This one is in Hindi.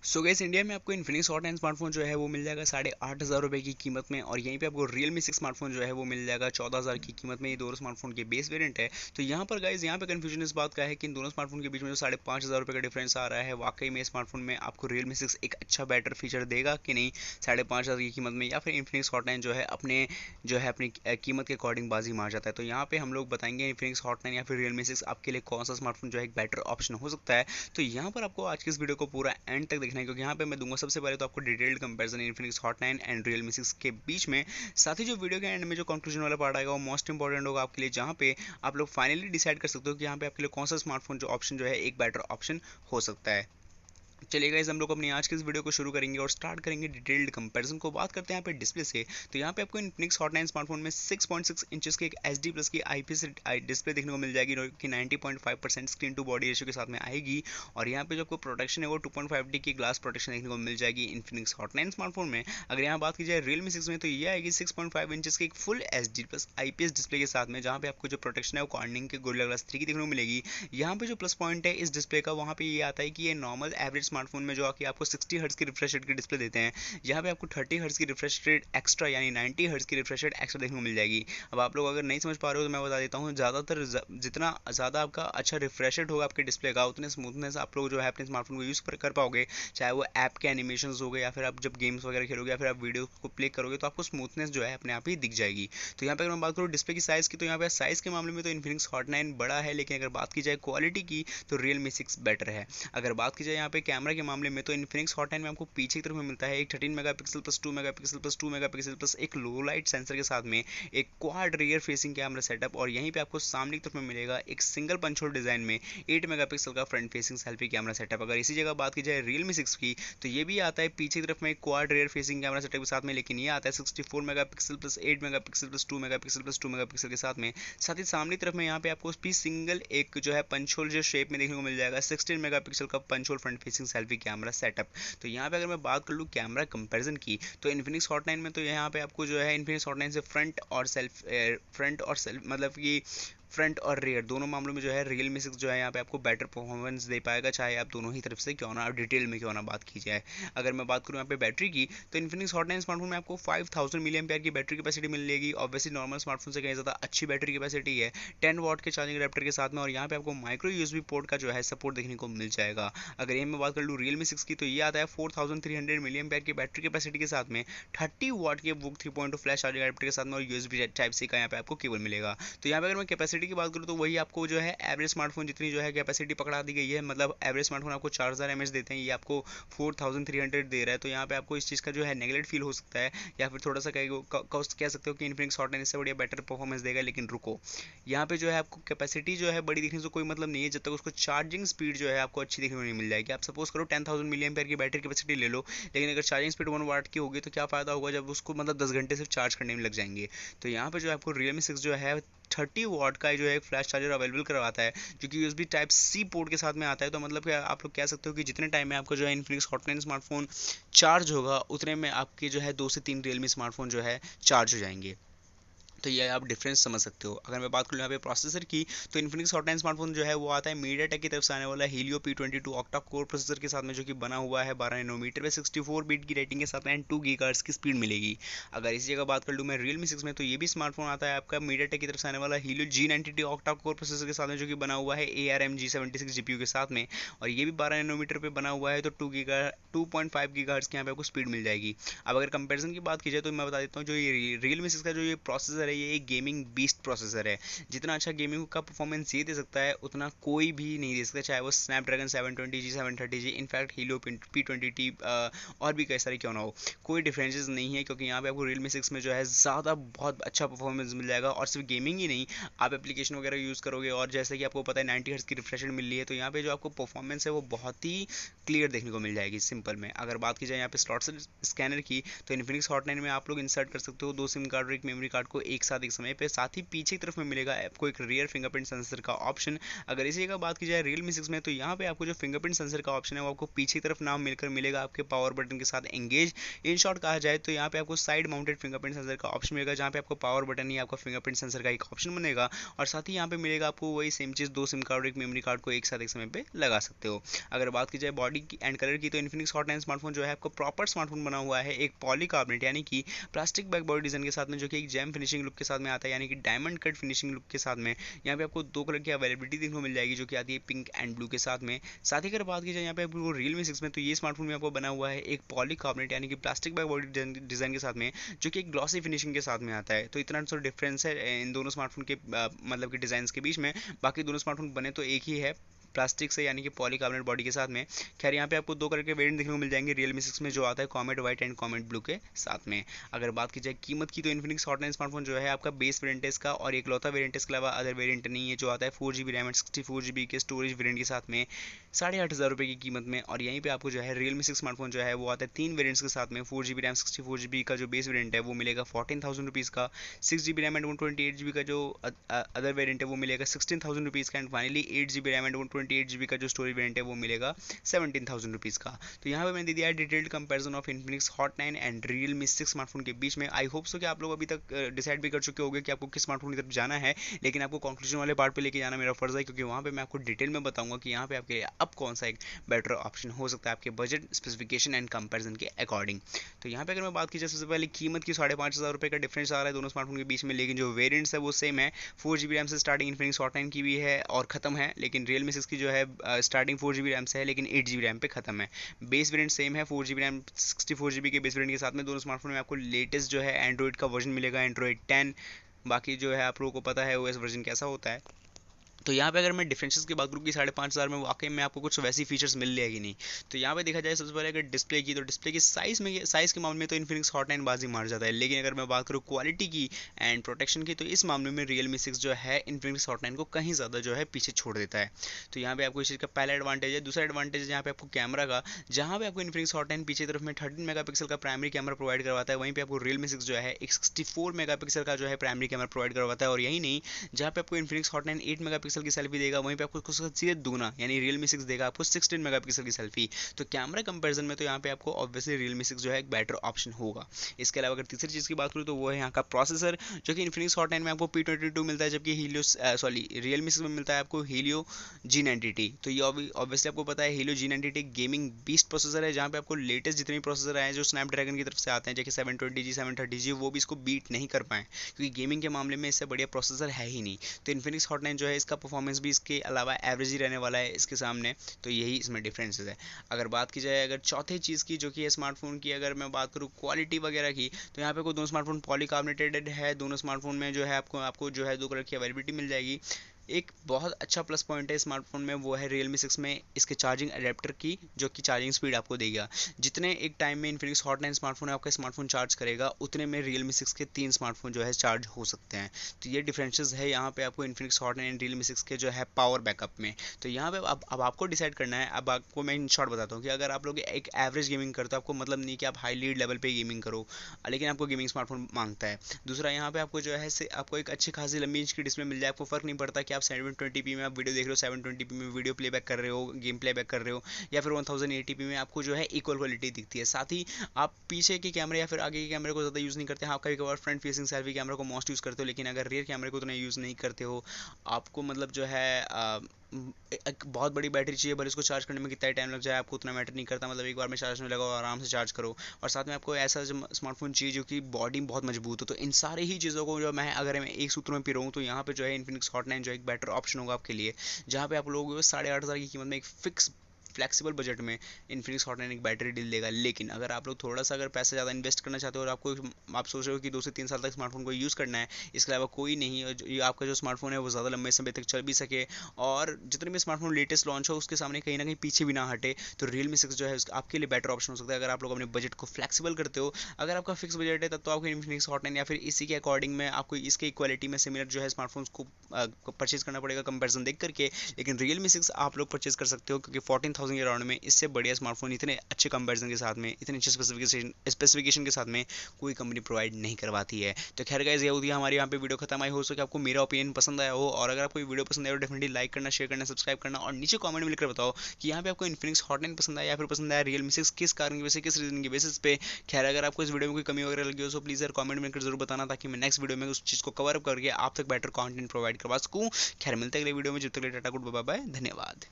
सो गैस इंडिया में आपको इन्फिनिक्स हॉट 9 स्मार्टफोन जो है वो मिल जाएगा 8,500 रुपये की कीमत में। और यहीं पे आपको रियलमी 6 स्मार्टफोन जो है वो मिल जाएगा 14,000 की कीमत में। ये दोनों स्मार्टफोन के बेस वेरिएंट है। तो यहाँ पर गाइज यहाँ पे कंफ्यूजन इस बात का है कि इन दोनों स्मार्टफोन के बीच में जो 5,500 रुपये का डिफरेंस आ रहा है, वाकई में स्मार्टफोन में आपको रियलमी 6 एक अच्छा बेटर फीचर देगा कि नहीं 5,500 की कीमत में, या फिर इन्फिनिक्स हॉट 9 जो है अपनी कीमत के अकॉर्डिंग बाजी मार जाता है। तो यहाँ पे हम लोग बताएंगे इन्फिनिक्स हॉट 9 या फिर रियलमी 6 आपके लिए कौन सा स्मार्टफोन जो है एक बेटर ऑप्शन हो सकता है। तो यहाँ पर आपको आज की इस वीडियो को पूरा एंड तक देखना है, क्योंकि यहाँ पे मैं दूंगा सबसे पहले तो आपको detailed comparison Infinix hot 9 and Realme 6 के बीच में। साथ ही जो वीडियो के एंड में जो कंक्लूजन वाला पार्ट आएगा वो मोस्ट इंपॉर्टेंट होगा आपके लिए, जहाँ पे आप लोग फाइनली डिसाइड कर सकते हो कि यहाँ पे आपके लिए कौन सा स्मार्टफोन जो ऑप्शन जो है एक बेटर ऑप्शन हो सकता है। चलिए गाइस, हम लोग अपनी आज के इस वीडियो को शुरू करेंगे और स्टार्ट करेंगे डिटेल्ड कंपैरिजन को। बात करते हैं यहाँ पे डिस्प्ले से। तो यहाँ पे आपको इन्फिनिक्स हॉट 9 स्मार्टफोन में 6.6 इंचेस के एक एचडी प्लस की आईपीएस डिस्प्ले देखने को मिल जाएगी, कि 90.5% स्क्रीन टू बॉडी रेशियो के साथ में आएगी। और यहाँ पे जो आपको प्रोटेक्शन है वो 2.5D की ग्लास प्रोटेक्शन देखने को मिल जाएगी इन्फिनिक्स हॉट 9 स्मार्टफोन में। अगर यहाँ बात की जाए रियलमी 6 में, तो ये आएगी 6.5 इंचेस की एक full HD plus IPS display के साथ में, जहाँ पे आपको जो प्रोटेक्शन है वो कॉर्निंग के गोरिल्ला ग्लास 3 की देखने को मिलेगी। यहाँ पे जो प्लस पॉइंट है इस डिस्प्ले का, वहाँ पे ये आता है कि ये नॉर्मल एवरेज स्मार्टफोन में जो आके आपको 60 हर्ट्ज की रिफ्रेश रेट की डिस्प्ले देते हैं, यहाँ पे आपको 30 हर्ट्ज की रिफ्रेश रेट एक्स्ट्रा यानी 90 हर्ट्ज की रिफ्रेश रेट एक्स्ट्रा देखने को मिल जाएगी। अब आप लोग अगर नहीं समझ पा रहे हो तो मैं बता देता हूँ, ज़्यादातर जितना ज़्यादा आपका अच्छा रिफ्रेश रेट होगा आपके डिस्प्ले का, उतने स्मूथनेस आप लोग जो है अपने स्मार्टफोन को यूज़ कर पाओगे। चाहे वो ऐप के एनिमेशन हो गए, या फिर आप जब गेम्स वगैरह खेलोगे, या फिर आप वीडियो को प्ले करोगे, तो आपको स्मूथनेस जो है अपने आप ही दिख जाएगी। तो यहाँ पे अगर मैं बात करूँ डिस्प्ले की साइज़ की, तो यहाँ पे साइज़ के मामले में तो इन्फिनिक्स हॉट 9 बड़ा है, लेकिन अगर बात की जाए क्वालिटी की तो रियलमी 6 बेटर है। अगर बात की जाए यहाँ पे कैमरा के मामले में, तो इन्फिनिक्स हॉट 9 में आपको पीछे की तरफ में मिलता है एक 13 megapixel plus 2 megapixel plus 2 megapixel plus एक लो लाइट सेंसर के साथ में एक quad rear facing camera setup. और यहीं पे आपको सामने की तरफ में मिलेगा एक सिंगल पंच होल डिजाइन में 8 मेगापिक्सल का front facing selfie camera setup. अगर इसी जगह बात की जाए रियलमी 6 की, तो ये भी आता है पीछे की तरफ में एक quad rear facing camera setup के साथ में, लेकिन ये आता है 64 megapixel plus 8 megapixel plus 2 megapixel plus 2 megapixel के साथ में। साथ ही सामने तरफ में यहाँ पे आपको भी सिंगल एक जो है पंच होल जो शेप में देखने को मिल जाएगा 16 मेगापिक्सल का punch hole front facing selfie camera setup. तो यहाँ पे अगर मैं बात कर लूँ कैमरा कंपैरिजन की, तो इन्फिनिक्स हॉट 9 में तो यहाँ पे आपको जो है इन्फिनिक्स हॉट 9 से फ्रंट और सेल्फ मतलब कि फ्रंट और रियर दोनों मामलों में जो है रियलमी 6 जो है यहाँ पे आपको बेटर परफॉर्मेंस दे पाएगा, चाहे आप दोनों ही तरफ से क्यों ना डिटेल में क्यों ना बात की जाए। अगर मैं बात करूँ यहाँ पे बैटरी की, तो इन्फिनिक्स हॉट 9 स्मार्टफोन में आपको 5000 मिली एम्पियर की बैटरी कैपेसिटी मिलेगी। ऑब्वियसली नॉर्मल स्मार्टफोन से कहीं ज़्यादा अच्छी बैटरी कैपेसिटी है 10 वॉट के चार्जिंग अडेप्टर के साथ में। और यहाँ पे आपको माइक्रो यूएसबी पोर्ट का जो है सपोर्ट देखने को मिल जाएगा। अगर ये मैं बात कर लूँ रियलमी 6 की, तो ये आता है 4300 मिली एम्पियर की बैटरी कैपेसिटी के साथ में 30 वॉट के वुक 3.2 फ्लैश चार्जिंग अडेप्टर के साथ में, और यूएसबी टाइप सी का यहाँ पे आपको केबल मिलेगा। तो यहाँ पे अगर मैं कैपेसिटी की बात करूँ, तो वही आपको जो है एवरेज स्मार्टफोन जितनी जो है कैपेसिटी पकड़ा दी गई है, मतलब एवरेज स्मार्टफोन आपको 4000 mAh देते हैं, ये आपको 4300 दे रहा है। तो यहाँ पे आपको इस चीज़ का जो है नेगलेक्ट फील हो सकता है, या फिर थोड़ा सा कॉस्ट कह सकते हो कि इन्फिनिक्स हॉट 9 इससे बढ़िया बेटर परफॉर्मेंस देगा। लेकिन रुको, यहाँ पे जो है आपको कैपेसिटी जो है बड़ी दिखने से कोई मतलब नहीं है, जब तक उसको चार्जिंग स्पीड जो है आपको अच्छी देखने को नहीं मिल जाएगी। आप सपोज करो 10,000 मिली एम्पियर की बैटरी कैपेसिटी ले लो, लेकिन अगर चार्जिंग स्पीड 1 वाट की होगी तो क्या फ़ायदा होगा जब उसको मतलब 10 घंटे सिर्फ चार्ज करने में लग जाएंगे। तो यहाँ पे जो आपको रियलमी 6 जो है 30 वॉट का जो है एक फ्लैश चार्जर अवेलेबल करवाता है, जो कि यूएसबी टाइप सी पोर्ट के साथ में आता है। तो मतलब कि आप लोग कह सकते हो कि जितने टाइम में आपको जो है इन्फिनिक्स हॉट 9 स्मार्टफोन चार्ज होगा, उतने में आपके जो है 2 से 3 रियलमी स्मार्टफोन जो है चार्ज हो जाएंगे। तो ये आप डिफरेंस समझ सकते हो। अगर मैं बात करूँ यहाँ पे प्रोसेसर की, तो इन्फिनिक्स हॉट 9 स्मार्टफोन जो है वो आता है मीडियाटेक की तरफ से आने वाला Helio P22 octa core processor के साथ में, जो कि बना हुआ है 12 नैनोमीटर पे 64 बिट की रेटिंग के साथ में, 2 गीगाहर्ट्ज की स्पीड मिलेगी। अगर इसी जगह बात कर लूँ मैं रियलमी 6 में, तो ये भी स्मार्टफोन आता है आपका मीडियाटेक की तरफ से आने वाला Helio G90T octa core processor के साथ में, जो कि बना हुआ है ARM G76 GPU के साथ में, और ये भी 12 नैनोमीटर पे बना हुआ है। तो 2.5 गीगाहर्ट्ज की यहाँ पे आपको स्पीड मिल जाएगी। अब अगर कंपेरिजन की बात की जाए, तो मैं बता देता हूँ जो ये रियलमी 6 का जो ये प्रोसेसर है, ये एक गेमिंग बीस्ट प्रोसेसर है। जितना अच्छा गेमिंग का परफॉर्मेंस ये दे सकता है, उतना कोई भी नहीं दे सकता, चाहे वो Snapdragon 720G 730G, in fact Helio P20T और भी कई सारे क्यों ना हो, कोई डिफरेंसेस नहीं है। क्योंकि यहाँ पे आपको रियलमी 6 में जो है ज़्यादा बहुत अच्छा परफॉर्मेंस मिल जाएगा। और सिर्फ गेमिंग ही नहीं, आप एप्लीकेशन वगैरह यूज़ करोगे, और जैसे कि आपको पता है 90 हर्ट्ज की रिफ्रेश रेट मिल रही है, तो यहाँ पे जो आपको परफॉर्मेंस है वो बहुत ही क्लियर देखने को मिल जाएगी सिंपल में। अगर बात की जाए यहाँ पे स्लॉट स्कैनर की, तो इन्फिनिक्स हॉट 9 में आप लोग इंसर्ट कर सकते हो 2 सिम कार्ड और एक मेमोरी कार्ड को एक एक साथ एक समय पे। साथ ही पीछे की तरफ में मिलेगा आपको एक रियर फिंगरप्रिंट सेंसर का ऑप्शन। अगर इसी का बात की जाए Realme 6 में, तो यहाँ पे आपको जो फिंगरप्रिंट सेंसर का ऑप्शन है वो आपको पीछे की तरफ नाम मिलकर मिलेगा आपके पावर बटन के साथ एंगेज। इन शॉर्ट कहा जाए तो यहाँ पे आपको साइड माउंटेड फिंगरप्रिंट सेंसर का ऑप्शन मिलेगा, जहाँ पे आपको पावर बटन ही आपका फिंगरप्रिंट सेंसर का एक ऑप्शन बनेगा। और साथ ही यहाँ पे मिलेगा आपको वही सेम चीज़, 2 सिम कार्ड और एक मेमोरी कार्ड को एक साथ एक समय पे लगा सकते हो। अगर बात की जाए बॉडी की एंड कलर की, तो Infinix Hot 9 स्मार्टफोन जो है आपको प्रॉपर स्मार्टफोन बना हुआ है एक पॉलीकार्बोनेट यानी कि प्लास्टिक बैक बॉडी डिजाइन के साथ में, जो कि एक जैम फिनिशिंग लुक के साथ में आता है, यानी कि डायमंड कट फिनिशिंग लुक के साथ में। यहाँ पे आपको 2 कलर की अवेलेबिलिटी देखने को मिल जाएगी, जो कि आती है पिंक एंड ब्लू के साथ में। साथ ही अगर बात की जाए यहाँ पे आपको Realme 6 में, तो ये स्मार्टफोन में आपको बना हुआ है एक पॉलीकार्बोनेट यानी कि प्लास्टिक बैक बॉडी डिजाइन के साथ में, जो कि एक ग्लॉसी फिनिशिंग के साथ में आता है। तो इतना सा डिफरेंस है इन दोनों स्मार्टफोन के मतलब कि डिजाइन के बीच में। बाकी दोनों स्मार्टफोन बने तो एक ही है प्लास्टिक से यानी कि पॉलीकार्बोनेट बॉडी के साथ में। खैर यहाँ पे आपको 2 कलर के वेरिएंट देखने को मिल जाएंगे Realme 6 में, जो आता है comet white and comet blue के साथ में। अगर बात की जाए कीमत की, तो Infinix Hot 9 स्मार्टफोन जो है आपका बेस वेरिएंट है इसका, और एक लौता वेरिएंट इसके अलावा अदर वेरिएंट नहीं है, जो आता है 4GB रैम एंड 64GB के स्टोरेज वेरिएंट के साथ में 8,500 रुपये की कीमत में। और यहीं पे आपको जो है Realme 6 स्मार्टफोन जो है वो आता है 3 वेरिएंट्स के साथ में। 4GB रैम 64GB का जो बेस वेरिएंट है वो मिलेगा 14,000 रुपीज़ का। 6GB रैम एंड 128GB का जो अदर वेरिएंट है वो मिलेगा 16,000 रुपीज़ का। And finally 8GB RAM and 128GB का जो स्टोरेज वेरिएंट है वो मिलेगा 17,000 रुपीज़ का। तो यहाँ पे मैंने दे दिया है detailed comparison of Infinix Hot 9 and Realme 6 smartphone के बीच में। आई होप सो कि आप लोग अभी तक डिसाइड भी कर चुके होंगे कि आपको किस स्मार्टफोन की तरफ जाना है, लेकिन आपको कंक्लूजन वाले पार्ट पे लेके जाना मेरा फर्ज है, क्योंकि वहाँ पे मैं आपको डिटेल में बताऊंगा कि यहाँ पे आपके लिए अब कौन सा एक बेटर ऑप्शन हो सकता है आपके बजट स्पेसिफिकेशन एंड कंपैरिजन के अकॉर्डिंग। तो यहाँ पे अगर मैं बात की जाए, सबसे पहले कीमत की 5,500 रुपये का डिफरेंस आ रहा है दोनों स्मार्टफोन के बीच में, लेकिन जो वेरिएंट्स है वो सेम है। 4GB रैम से स्टार्टिंग Infinix Hot 9 की भी है और खत्म है, लेकिन Realme 6 की जो है स्टार्टिंग 4GB रैम से है, लेकिन 8GB रैम पे खत्म है। बेस वेरिएंट सेम है 4GB रैम 64GB के बेस वेरिएंट के साथ में। दोनों स्मार्टफोन में आपको लेटेस्ट जो है एंड्रॉइड का वर्जन मिलेगा, एंड्रॉइड 10। बाकी जो है आप लोगों को पता है OS वर्जन कैसा होता है। तो यहाँ पे अगर मैं डिफरेंसेस की बात करूँ कि 5,500 में वाकई में आपको कुछ वैसी फीचर्स मिल जाएगी नहीं। तो यहाँ पे देखा जाए सबसे पहले अगर डिस्प्ले की, तो डिस्प्ले की साइज़ के मामले में तो Infinix Hot 9 बाजी मार जाता है, लेकिन अगर मैं बात करूँ क्वालिटी की एंड प्रोटेक्शन की, तो इस मामले में Realme 6 जो है Infinix Hot 9 को कहीं ज़्यादा जो है पीछे छोड़ देता है। तो यहाँ पे आपको इस चीज़ का पहला एडवांटेज है। दूसरा एडवांटेज यहाँ पे आपको कैमरा का, जहाँ पे आपको Infinix Hot 9 पीछे तरफ में 13 मेगापिक्सल का प्राइमरी कैमरा प्रोवाइड करवाता है, वहीं पे आपको Realme 6 जो है एक 64 मेगापिक्सल का जो है प्राइमरी कैमरा प्रोवाइड करवाता है। और यही नहीं, जहाँ पे आपको Infinix Hot 9 8 मेगापिक्सल की सेल्फी देगा, वहीं पे आपको उसका सीधे दूना यानी Realme 6 देगा आपको 16 मेगापिक्सल की सेल्फी। तो कैमरा कंपैरिजन में तो यहाँ पे आपको ऑब्वियसली Realme 6 जो है एक बेटर ऑप्शन होगा। इसके अलावा अगर तीसरी चीज़ की बात करूँ, तो वो है यहाँ का प्रोसेसर, जो कि Infinix Hot 9 में आपको P22 मिलता है, जबकि Realme 6 में मिलता है आपको Helio G90T। तो ये ऑब्वियसली आपको पता है Helio G90T gaming beast processor है, जहाँ पे आपको लेटेस्ट जितने भी प्रोसेसर आए हैं जो स्नैपड्रैगन की तरफ से आते हैं, जैसे 720G 730G, वो भी इसको बीट नहीं कर पाए, क्योंकि गेमिंग के मामले में इससे बढ़िया प्रोसेसर है ही नहीं। तो Infinix Hot 9 जो है इसका परफॉर्मेंस भी इसके अलावा एवरेज ही रहने वाला है इसके सामने। तो यही इसमें डिफरेंसेस है। अगर बात की जाए अगर चौथे चीज़ की, जो कि है स्मार्टफोन की, अगर मैं बात करूँ क्वालिटी वगैरह की, तो यहाँ पे कोई दोनों स्मार्टफोन पॉलीकार्बोनेटेड है। दोनों स्मार्टफोन में जो है आपको जो है 2 कलर की अवेलेबिलिटी मिल जाएगी। एक बहुत अच्छा प्लस पॉइंट है स्मार्टफोन में, वो है Realme 6 में इसके चार्जिंग अडेप्टर की, जो कि चार्जिंग स्पीड आपको देगा। जितने एक टाइम में Infinix Hot 9 स्मार्टफोन आपका स्मार्टफोन चार्ज करेगा, उतने में Realme 6 के 3 स्मार्टफोन जो है चार्ज हो सकते हैं। तो ये डिफरेंसेस है यहाँ पे आपको Infinix Hot 9 एंड Realme 6 के जो है पावर बैकअप में। तो यहाँ पे अब आपको डिसाइड करना है। अब आपको मैं इन शॉर्ट बताता हूँ कि अगर आप लोग एक एवरेज गेमिंग करते हो, आपको मतलब नहीं कि आप हाई लीड लेवल पे गेमिंग करो, लेकिन आपको गेमिंग स्मार्टफोन मांगता है। दूसरा, यहाँ पे आपको जो है आपको एक अच्छी खासी लंबी इंच की डिस्प्ले मिल जाए। आपको फर्क नहीं पड़ता कि आप 720p में आप वीडियो देख रहे हो, 720p में वीडियो प्लेबैक कर रहे हो, गेम प्लेबैक कर रहे हो, या फिर 1080p में आपको जो है इक्वल क्वालिटी दिखती है। साथ ही आप पीछे के कैमरे या फिर आगे के कैमरे को ज़्यादा यूज़ नहीं करते हैं। आप कभी-कभार फ्रंट फेसिंग सेल्फी कैमरा को मोस्ट यूज़ करते हो, लेकिन अगर रियर कैमरे को उतना यूज़ नहीं करते हो, आपको मतलब जो है एक बहुत बड़ी बैटरी चाहिए, भले इसको चार्ज करने में कितना टाइम लग जाए आपको उतना मैटर नहीं करता। मतलब एक बार में चार्ज होने लगा और आराम से चार्ज करो। और साथ में आपको ऐसा स्मार्टफोन चाहिए जो कि बॉडी बहुत मजबूत हो। तो इन सारी ही चीज़ों को जो अगर मैं एक सूत्र में पिरोऊँ, तो यहाँ पे जो है Infinix Hot 9 जो एक बेटर ऑप्शन होगा आपके लिए, जहाँ पे आप लोग 8,500 की कीमत में एक फिक्स फ्लेक्सिबल बजट में Infinix Hot 9 एक बैटरी डील देगा। लेकिन अगर आप लोग थोड़ा सा अगर पैसा ज़्यादा इन्वेस्ट करना चाहते हो और आप सोच रहे हो कि 2 से 3 साल तक स्मार्टफोन को यूज़ करना है, इसके अलावा कोई नहीं, ये आपका जो स्मार्टफोन है वो ज़्यादा लंबे समय तक चल भी सके, और जितने भी स्मार्टफोन लेटेस्ट लॉन्च हो उसके सामने कहीं ना कहीं पीछे भी ना हटे, तो Realme 6 जो है आपके लिए बेटर ऑप्शन हो सकता है। अगर आप लोग अपने बजट को फ्लेक्सिबल करते हो, अगर आपका फिक्स बजट है, तब तो आपको Infinix Hot 9 या फिर इसी के अकॉर्डिंग में आपको इसके इक्वालिटी में सिमिलर जो है स्मार्टफोन्स को परचेज करना पड़ेगा कंपेरिजन देख करके। लेकिन Realme 6 आप लोग परचेज कर सकते हो, क्योंकि 10,000 के राउंड में इससे बढ़िया स्मार्टफोन इतने अच्छे कंपैरिजन के साथ में, इतने अच्छे स्पेसिफिकेशन के साथ में कोई कंपनी प्रोवाइड नहीं करवाती है। तो खैर गाइस, ये होती है हमारी यहाँ पे वीडियो खत्म। आई हो सके आपको मेरा ओपिनियन पसंद आया हो, और अगर आपको वीडियो पसंद आया तो डेफिनेटली लाइक करना, शेयर करना, सब्सक्राइब करना, और नीचे कमेंट में लिखकर बताओ कि यहाँ पे आपको इन्फिनिक्स हॉट 9 पसंद आया या फिर पसंद आया Realme 6, किस कारण की वजह से, किस रीजन की बेसिस पे। खैर अगर आपको इस वीडियो में कोई कमी वगैरह लगी हो तो प्लीज़ यार कमेंट में जरूर बताना, ताकि मैं नेक्स्ट वीडियो में उस चीज़ को कवर अप करके आप तक बेटर कंटेंट प्रोवाइड करवा सकूँ। खैर मिलते हैं अगले वीडियो में, जब तक टाटा गुड बाय बाय, धन्यवाद।